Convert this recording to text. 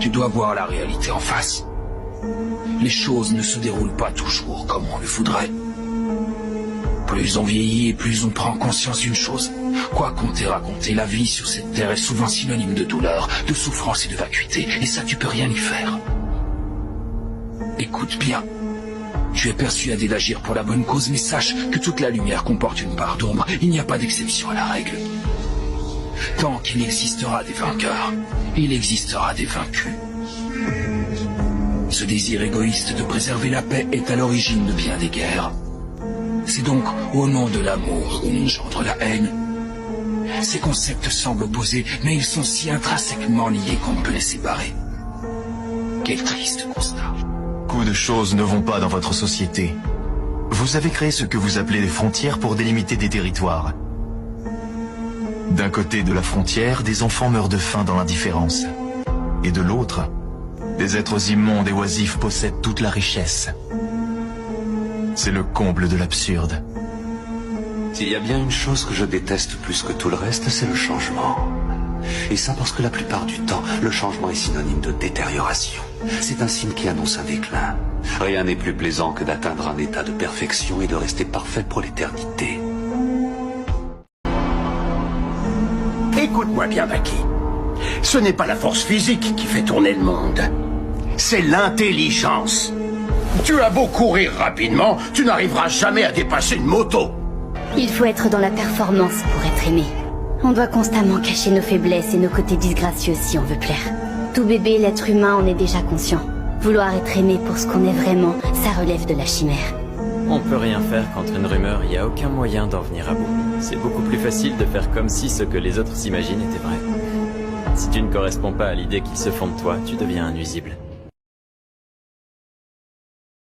Tu dois voir la réalité en face. Les choses ne se déroulent pas toujours comme on le voudrait. Plus on vieillit et plus on prend conscience d'une chose. Quoi qu'on t'ait raconté, la vie sur cette terre est souvent synonyme de douleur, de souffrance et de vacuité, et ça tu peux rien y faire. Écoute bien. Tu es persuadé d'agir pour la bonne cause, mais sache que toute la lumière comporte une part d'ombre. Il n'y a pas d'exception à la règle. Tant qu'il existera des vainqueurs, il existera des vaincus. Ce désir égoïste de préserver la paix est à l'origine de bien des guerres. C'est donc au nom de l'amour qu'on engendre la haine. Ces concepts semblent opposés, mais ils sont si intrinsèquement liés qu'on ne peut les séparer. Quel triste constat. Beaucoup de choses ne vont pas dans votre société. Vous avez créé ce que vous appelez des frontières pour délimiter des territoires. D'un côté de la frontière, des enfants meurent de faim dans l'indifférence. Et de l'autre, des êtres immondes et oisifs possèdent toute la richesse. C'est le comble de l'absurde. S'il y a bien une chose que je déteste plus que tout le reste, c'est le changement. Et ça parce que la plupart du temps, le changement est synonyme de détérioration. C'est un signe qui annonce un déclin. Rien n'est plus plaisant que d'atteindre un état de perfection et de rester parfait pour l'éternité. Écoute-moi bien, Baki. Ce n'est pas la force physique qui fait tourner le monde. C'est l'intelligence. Tu as beau courir rapidement, tu n'arriveras jamais à dépasser une moto. Il faut être dans la performance pour être aimé. On doit constamment cacher nos faiblesses et nos côtés disgracieux si on veut plaire. Tout bébé, l'être humain, en est déjà conscient. Vouloir être aimé pour ce qu'on est vraiment, ça relève de la chimère. On peut rien faire contre une rumeur, il n'y a aucun moyen d'en venir à bout. C'est beaucoup plus facile de faire comme si ce que les autres s'imaginent était vrai. Si tu ne corresponds pas à l'idée qu'ils se font de toi, tu deviens un nuisible.